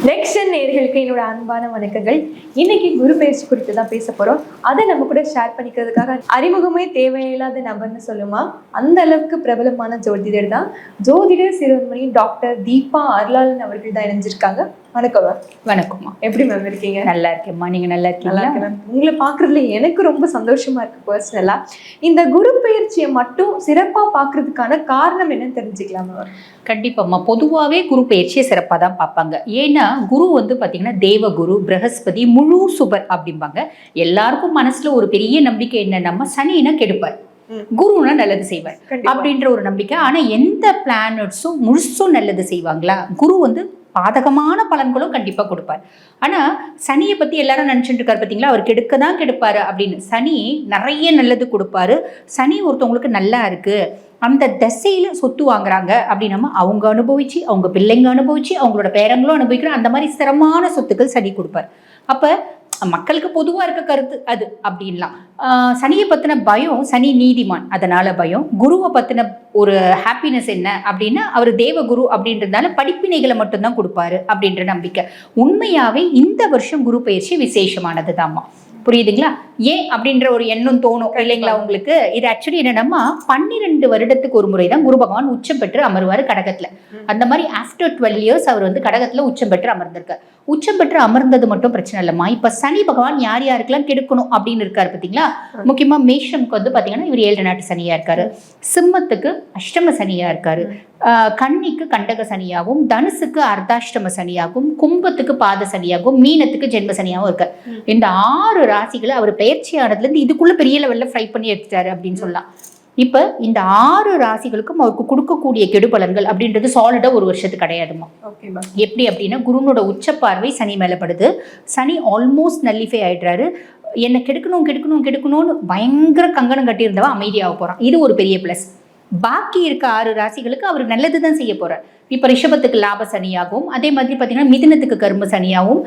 Next நேயர்களுக்கு என்னோட அன்பான வணக்கங்கள். இன்னைக்கு குரு பயிற்சி குறித்து தான் பேச போறோம். அதை நம்ம கூட ஷேர் பண்ணிக்கிறதுக்காக அறிமுகமே தேவையில்லாத நபர்னு சொல்லுமா, அந்த அளவுக்கு பிரபலமான ஜோதிடர் தான் ஜோதிடர் சிறுவன்மணி டாக்டர் தீபா அருளாளன் அவர்கள் தான் இணைஞ்சிருக்காங்க. வணக்கம். வணக்கம்மா. எப்படி மேம் இருக்கீங்க? நல்லா இருக்கேம்மா. நீங்க நல்லா இருக்கீங்களா? மேம், உங்களை பாக்குறதுல எனக்கு ரொம்ப சந்தோஷமா இருக்கு. பர்சனலா இந்த குரு பயிற்சியை மட்டும் சிறப்பா பாக்குறதுக்கான காரணம் என்னன்னு தெரிஞ்சுக்கலாமா? கண்டிப்பாம்மா. பொதுவாகவே குரு பயிற்சியை சிறப்பாக தான் பார்ப்பாங்க. ஏன்னா குரு வந்து பார்த்தீங்கன்னா தேவகுரு, பிரகஸ்பதி, முழு சுபர் அப்படிம்பாங்க. எல்லாருக்கும் மனசுல ஒரு பெரிய நம்பிக்கை என்னன்னா சனினா கெடுப்பார், குருனா நல்லது செய்வார் அப்படின்ற ஒரு நம்பிக்கை. ஆனா எந்த பிளானட்ஸும் முழுசும் நல்லது செய்வாங்களா? குரு வந்து பாதகமான பலன்களும் கண்டிப்பா கொடுப்பார். ஆனா சனியை பத்தி எல்லாரும் நினைச்சுட்டு இருக்காரு பார்த்தீங்களா, அவர் கெடுக்க தான் கெடுப்பாரு அப்படின்னு. சனி நிறைய நல்லது கொடுப்பாரு. சனி ஒருத்தவங்களுக்கு நல்லா இருக்கு, அந்த தசையில சொத்து வாங்குறாங்க அப்படின்னா அவங்க அனுபவிச்சு, அவங்க பிள்ளைங்க அனுபவிச்சு, அவங்களோட பேரங்களும் அனுபவிக்கிற அந்த மாதிரி சிரமமான சொத்துக்கள் சனி கொடுப்பார். அப்ப மக்களுக்கு பொதுவா இருக்க கருத்து அது அப்படின்லாம். சனியை பத்தின பயம், சனி நீதிமான் அதனால பயம். குருவை பத்தின ஒரு ஹாப்பினஸ் என்ன அப்படின்னா அவர் தேவகுரு அப்படின்றதுனால படிப்பினைகளை மட்டும்தான் கொடுப்பாரு அப்படின்ற நம்பிக்கை. உண்மையாவே இந்த வருஷம் குரு பயிற்சி விசேஷமானது தான்மா. புரியுதுங்களா? ஏன் அப்படின்ற ஒரு எண்ணம் தோணும் இல்லைங்களா உங்களுக்கு? இது ஆக்சுவலி என்னன்னா 12 வருடத்துக்கு ஒரு முறை தான் குரு பகவான் உச்சம் பெற்று அமருவாரு கடகத்துல. அந்த மாதிரி ஆஃப்டர் 12 இயர்ஸ் அவர் வந்து கடகத்துல உச்சம் பெற்று அமர்ந்திருக்கார். உச்சம் பெற்று அமர்ந்தது மட்டும் பிரச்சனை இல்லைம்மா. இப்ப சனி பகவான் யார் யாருக்கெல்லாம் கெடுக்கணும் அப்படின்னு இருக்காரு பாத்தீங்களா? முக்கியமா மேஷம்க்கு வந்து பாத்தீங்கன்னா இவர் 7 நாட்டு சனியா இருக்காரு, சிம்மத்துக்கு அஷ்டம சனியா இருக்காரு, கன்னிக்கு கண்டக சனியாகவும், தனுசுக்கு அர்த்தாஷ்டம சனியாகவும், கும்பத்துக்கு பாத சனியாகவும், மீனத்துக்கு ஜென்ம சனியாகவும் இருக்காரு. இந்த 6 ராசிகளை அவர் பயிற்சியானதுல இருந்து இதுக்குள்ள பெரிய லெவல்ல ஃப்ரை பண்ணி எடுத்துட்டாரு அப்படின்னு சொல்லலாம். இப்ப இந்த 6 ராசிகளுக்கும் அவருக்கு கொடுக்கக்கூடிய கெடுபலன்கள் அப்படின்றது சாலிடா ஒரு வருஷத்துக்கு கிடையாதுமா. எப்படி அப்படின்னா குருனோட உச்ச பார்வை சனி மேல படுது. சனி ஆல்மோஸ்ட் நல்லிஃபை ஆயிடுறாரு. என்ன கெடுக்கணும்னு பயங்கர கங்கணம் கட்டியிருந்தவன் அமைதியாக போறான். இது ஒரு பெரிய பிளஸ். பாக்கி இருக்க 6 ராசிகளுக்கு அவர் நல்லதுதான் செய்ய போறார். இப்ப ரிஷபத்துக்கு லாப சனியாகவும், அதே மாதிரி பாத்தீங்கன்னா மிதுனத்துக்கு கர்ம சனியாகவும்,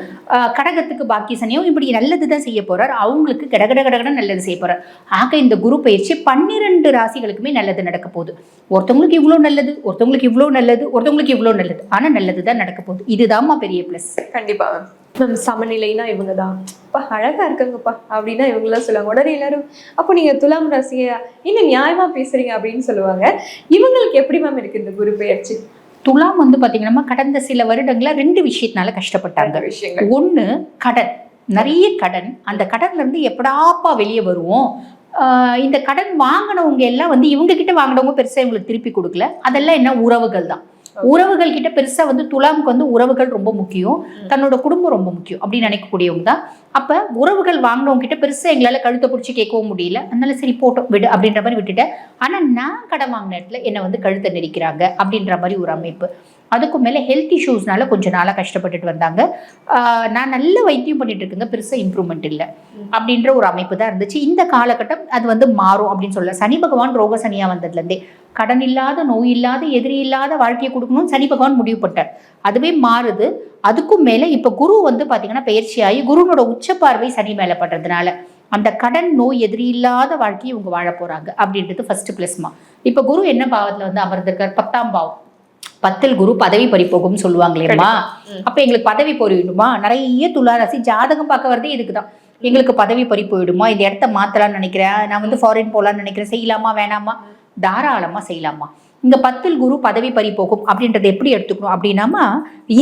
கடகத்துக்கு பாக்கி சனியாகவும் இப்படி நல்லதுதான் செய்ய போறார். அவங்களுக்கு கடகட நல்லது செய்ய போறார். ஆக இந்த குரு பயிற்சி 12 ராசிகளுக்குமே நல்லது நடக்க போகுது. ஒருத்தவங்களுக்கு இவ்வளவு நல்லது, ஒருத்தவங்களுக்கு இவ்வளவு நல்லது, ஒருத்தவங்களுக்கு இவ்வளவு நல்லது, ஆனா நல்லதுதான் நடக்க போகுது. இதுதான்மா பெரிய பிளஸ். கண்டிப்பா மேம். சமநிலைனா இவங்க தான் அழகா இருக்காங்கப்பா அப்படின்னா இவங்களாம் சொல்லுவாங்க. உடனே எல்லாரும் அப்போ நீங்க துலாம் ராசியா இன்னும் நியாயமா பேசுறீங்க அப்படின்னு சொல்லுவாங்க. இவங்களுக்கு எப்படி மேம் இருக்கு இந்த குரு பயிற்சி? துலாம் வந்து பாத்தீங்கன்னா கடந்த சில வருடங்களா 2 விஷயத்தினால கஷ்டப்பட்டாங்க. ஒண்ணு கடன், நிறைய கடன். அந்த கடன்ல இருந்து எப்படாப்பா வெளியே வருவோம். இந்த கடன் வாங்கினவங்க எல்லாம் வந்து இவங்க கிட்ட வாங்கினவங்க பெருசா இவங்களுக்கு திருப்பி கொடுக்கல. அதெல்லாம் என்ன உறவுகள் தான். உறவுகள் கிட்ட பெருசா வந்து துலாமுக்கு வந்து உறவுகள் ரொம்ப முக்கியம், தன்னோட குடும்பம் ரொம்ப முக்கியம் அப்படின்னு நினைக்கக்கூடியவங்க தான். அப்ப உறவுகள் வாங்கினவங்க கிட்ட பெருசா எங்களால கழுத்தை பிடிச்சி கேட்கவும் முடியல. அதனால சரி போட்டோம் விடு அப்படின்ற மாதிரி விட்டுட்டேன். ஆனா நான் கடன் வாங்கின இடத்துல என்னை வந்து கழுத்தை நெரிக்கிறாங்க அப்படின்ற மாதிரி ஒரு அமைப்பு. அதுக்கும் மேலே ஹெல்த் இஷ்யூஸ்னால கொஞ்சம் நாளாக கஷ்டப்பட்டுட்டு வந்தாங்க. நான் நல்ல வைத்தியம் பண்ணிட்டு இருக்கேங்க, பெருசாக இம்ப்ரூவ்மெண்ட் இல்லை அப்படின்ற ஒரு அமைப்பு தான் இருந்துச்சு. இந்த காலகட்டம் அது வந்து மாறும் அப்படின்னு சொல்ல. சனி பகவான் ரோக சனியா வந்ததுலேருந்தே கடன் இல்லாத, நோய் இல்லாத, எதிரி இல்லாத வாழ்க்கையை கொடுக்கணும்னு சனி பகவான் முடிவு பட்டார். அதுவே மாறுது. அதுக்கும் மேலே இப்போ குரு வந்து பார்த்தீங்கன்னா பயிற்சியாகி குருனோட உச்ச பார்வை சனி மேலே படுறதுனால அந்த கடன், நோய், எதிரி இல்லாத வாழ்க்கையை இவங்க வாழ போறாங்க அப்படின்றது ஃபர்ஸ்ட் பிளஸ்மா. இப்போ குரு என்ன பாவத்தில் வந்து அமர்ந்திருக்கார்? 10ஆம் பாவம். 10ல் குரு பதவி பறிப்போகும் சொல்லுவாங்களேம்மா. அப்ப எங்களுக்கு பதவி போயிடுமா? நிறைய துளாராசி ஜாதகம் பார்க்க வரதே இதுக்குதான். எங்களுக்கு பதவி பறி போயிடுமா, இந்த இடத்த மாத்தலாம்னு நினைக்கிறேன், நான் வந்து ஃபாரின் போகலான்னு நினைக்கிறேன், செய்யலாமா வேணாமா? தாராளமா செய்யலாமா. இந்த 10ல் குரு பதவி பறி போகும் அப்படின்றத எப்படி எடுத்துக்கணும் அப்படின்னாமா,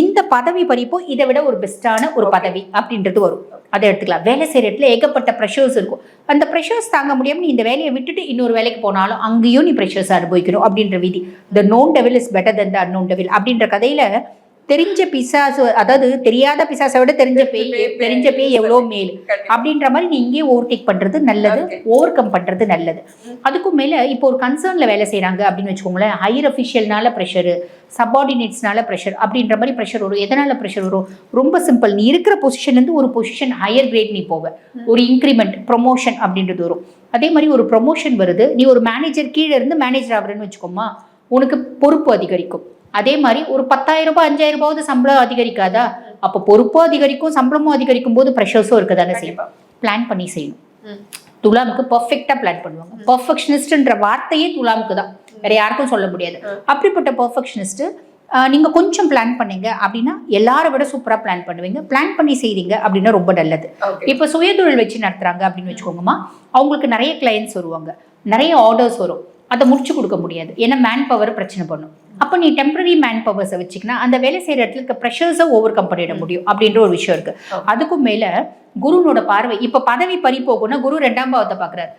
இந்த பதவி பறிப்போ இதை விட ஒரு பெஸ்டான ஒரு பதவி அப்படின்றது வரும், அதை எடுத்துக்கலாம். வேலை செய்யற இடத்துல ஏகப்பட்ட ப்ரெஷர்ஸ் இருக்கும். அந்த ப்ரெஷர்ஸ் தாங்க முடியாம நீ இந்த வேலையை விட்டுட்டு இன்னொரு வேலைக்கு போனாலும் அங்கேயும் நீ ப்ரெஷர்ஸ் அனுபவிக்கணும் அப்படின்ற விதி. த known devil is better then the unknown devil அப்படின்ற கதையில தெரிஞ்ச பிசாசு, அதாவது தெரியாத பிசாசை விட தெரிஞ்ச பேய் எவ்வளோ மேல் அப்படின்ற மாதிரி நீ இங்கே ஓவர்டேக் பண்றது நல்லது, ஓவர் கம் பண்றது நல்லது. அதுக்கும் மேல இப்போ ஒரு கன்சர்ன்ல வேலை செய்யறாங்க அப்படின்னு வச்சுக்கோங்களேன், ஹையர் அஃபிஷியல்னால ப்ரெஷரு, சப்பார்டினேட்ஸ்னால ப்ரெஷர் அப்படின்ற மாதிரி ப்ரெஷர் வரும். எதனால ப்ரெஷர் வரும்? ரொம்ப சிம்பிள். நீ இருக்கிற பொசிஷன்லேருந்து ஒரு பொசிஷன் ஹையர் கிரேட் நீ போவ, ஒரு இன்க்ரிமெண்ட், ப்ரொமோஷன் அப்படின்றது வரும். அதே மாதிரி ஒரு ப்ரொமோஷன் வருது, நீ ஒரு மேனேஜர் கீழே இருந்து மேனேஜர் ஆகுறன்னு வச்சுக்கோமா, உனக்கு பொறுப்பு அதிகரிக்கும். அதே மாதிரி ஒரு 10,000 ரூபாய் 5,000 ரூபாவது சம்பளம் அதிகரிக்காதா? அப்போ பொறுப்பும் அதிகரிக்கும், சம்பளமும் அதிகரிக்கும் போது ப்ரெஷர்ஸும் இருக்கதானே செய்யும். பிளான் பண்ணி செய்யணும். துலாமுக்கு பர்ஃபெக்டா பிளான் பண்ணுவாங்க. பர்ஃபெக்ஷனிஸ்ட்ன்ற வார்த்தையே துலாமுக்கு தான், வேற யாருக்கும் சொல்ல முடியாது. அப்படிப்பட்ட பர்ஃபெக்ஷனிஸ்ட் நீங்கள் கொஞ்சம் பிளான் பண்ணீங்க அப்படின்னா எல்லாரை விட சூப்பராக பிளான் பண்ணுவீங்க. பிளான் பண்ணி செய்றீங்க அப்படின்னா ரொம்ப நல்லது. இப்போ சுயதொழில் வச்சு நடத்துகிறாங்க அப்படின்னு வச்சுக்கோங்கம்மா, அவங்களுக்கு நிறைய கிளையன்ட்ஸ் வருவாங்க, நிறைய ஆர்டர்ஸ் வரும், அதை முடிச்சு கொடுக்க முடியாது, ஏன்னா மேன் பவர் பிரச்சனை பண்ணும். அப்போ நீ டெம்பரரி மேன் பவர்ஸை வச்சுக்கினா அந்த வேலை செய்கிற இடத்துல இருக்க ப்ரெஷர்ஸை ஓவர் கம் பண்ணிட முடியும் அப்படின்ற ஒரு விஷயம் இருக்கு. அதுக்கும் மேலே குருனோட பார்வை, இப்போ பதவி பறி போகும்னா குரு 2ஆம் பாவத்தை பார்க்குறாரு.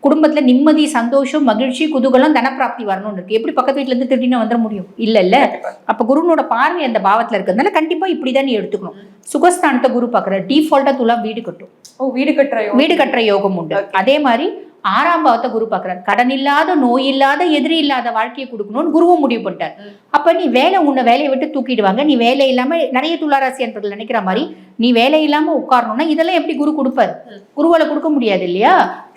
குடும்பத்துல நிம்மதி, சந்தோஷம், மகிழ்ச்சி, குதூகலம், தனப்பிராப்தி வரணும்னு இருக்கு. எப்படி பக்கத்து வீட்டுல இருந்து திடீர்னு வந்துட முடியும்? இல்ல. அப்ப குருனோட பார்வை அந்த பாவத்துல இருக்கிறதுனால கண்டிப்பா இப்படிதான் நீ எடுத்துக்கணும். சுகஸ்தானத்தை குரு பாக்குற டிஃபால்ட்டா துலாம் வீடு கட்டும். வீடு கட்டுற யோகம் உண்டு. அதே மாதிரி 6ஆம் பாவத்தை குரு பாக்குறாரு. கடன் இல்லாத, நோய் இல்லாத, எதிரி இல்லாத வாழ்க்கையை கொடுக்கணும்னு குருவும் முடிவு பண்ணிட்டார். அப்ப நீ உன்னை வேலையை விட்டு தூக்கிடுவாங்க. நீ வேலை இல்லாம, நிறைய துளாராசி என்பர்கள் நினைக்கிற மாதிரி நீ வேலை இல்லாம உட்காரணும்னா இதெல்லாம் எப்படி குரு கொடுப்பாரு? குருவால கொடுக்க முடியாது இல்லையா?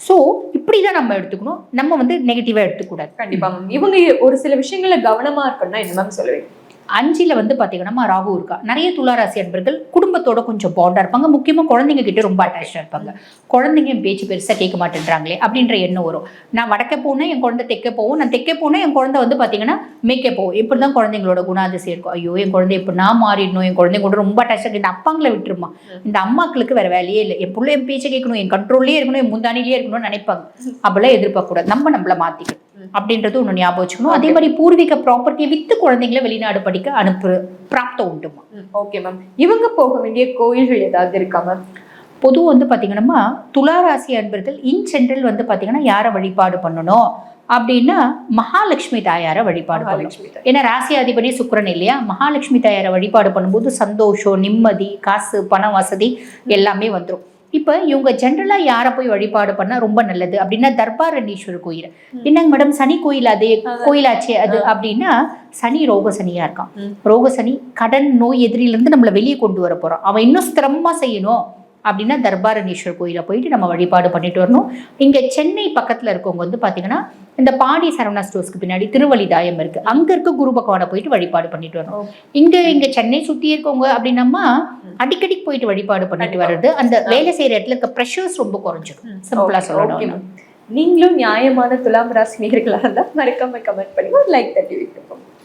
சோ இப்படிதான் நம்ம எடுத்துக்கணும். நம்ம நெகட்டிவா எடுத்துக்கூடாது. கண்டிப்பா மேம். இவங்க ஒரு சில விஷயங்கள்ல கவனமா இருக்கணும்னா என்ன மேம் சொல்லுவீங்க? 5ல் பாத்தீங்கன்னா ராகு இருக்கா. நிறைய துளாராசி அன்பர்கள் குடும்பத்தோட கொஞ்சம் பாண்டா இருப்பாங்க. முக்கியமா குழந்தைங்க கிட்ட ரொம்ப அட்டாச்சா இருப்பாங்க. குழந்தைங்க என் பேச்சு பெருசா கேட்க மாட்டேன்றாங்களே அப்படின்ற எண்ணம் வரும். நான் வடக்க போனேன், என் குழந்தை தெற்க போகும். நான் தெற்க போனேன், என் குழந்தை பாத்தீங்கன்னா மேற்கே போகும். இப்படிதான் குழந்தைங்களோட குணாதிசயம் இருக்கும். ஐயோ, என் குழந்தை இப்ப நான் மாறிடணும், என் குழந்தை கூட ரொம்ப அட்டாச்சா. இந்த அப்பாங்களை விட்டுருமா, இந்த அம்மாக்களுக்கு வேற வேலையே இல்லை. என் பிள்ளை என் பேச்சை கேட்கணும், என் கண்ட்ரோல்லே இருக்கணும், என் முந்தானிலேயே இருக்கணும்னு நினைப்பாங்க. அப்படிலாம் எதிர்பார்க்க கூடாது. நம்மள மாத்திக்கணும் அப்படின்றது ஒண்ணு ஞாபகம் வச்சுக்கணும். அதே மாதிரி பூர்வீக ப்ராப்பர்ட்டியை வித்து குழந்தைங்களை வெளிநாடு படிக்க அனுப்பு பிராப்தம் உண்டுமா. Okay ma'am. இவங்க போக வேண்டிய கோயில்கள் ஏதாவது இருக்கா மேம்? பொதுவாக பாத்தீங்கன்னா துளாராசி அன்பர்கள் இன் ஜென்ரல் பாத்தீங்கன்னா யாரை வழிபாடு பண்ணணும் அப்படின்னா மகாலட்சுமி தாயாரை வழிபாடு பண்ணணும். ஏன்னா ராசியாதிபதி சுக்கிரன் இல்லையா? மகாலட்சுமி தாயாரை வழிபாடு பண்ணும்போது சந்தோஷம், நிம்மதி, காசு, பண வசதி எல்லாமே வந்துடும். இப்போ இவங்க ஜென்ரலாக யாரை போய் வழிபாடு பண்ணால் ரொம்ப நல்லது அப்படின்னா தர்பாரண்யேஸ்வரர் கோயில். என்னங்க மேடம், சனி கோயில் அதே கோயிலாச்சே அது அப்படின்னா, சனி ரோக சனியா இருக்கான். ரோக சனி கடன், நோய், எதிரிலிருந்து நம்மளை வெளியே கொண்டு வர போறோம். அவன் இன்னும் ஸ்திரமா செய்யணும் அப்படின்னா தர்பாரண்யேஸ்வரர் கோயிலை போயிட்டு நம்ம வழிபாடு பண்ணிட்டு வரணும். இங்க சென்னை பக்கத்துல இருக்கவங்க பாத்தீங்கன்னா இந்த பாடி சரவணா ஸ்டோர்ஸ்க்கு பின்னாடி திருவள்ளிதாயம் இருக்கு, அங்க இருக்க குரு பகவானை போயிட்டு வழிபாடு பண்ணிட்டு வரணும். இங்க சென்னை சுத்தி இருக்கவங்க அப்படின்னா அடிக்கடி போயிட்டு வழிபாடு பண்ணிட்டு வர்றது அந்த வேலை செய்யற இடத்துல இருக்க ப்ரெஷர்ஸ் ரொம்ப குறைஞ்சிடும். சிம்பிளா சொல்லணும். நீங்களும் நியாயமான துலாம் ராசி நேயர்களா இருந்தா மறக்காம கமெண்ட் பண்ணி ஒரு லைக் தட்டி வைக்கப்போம்.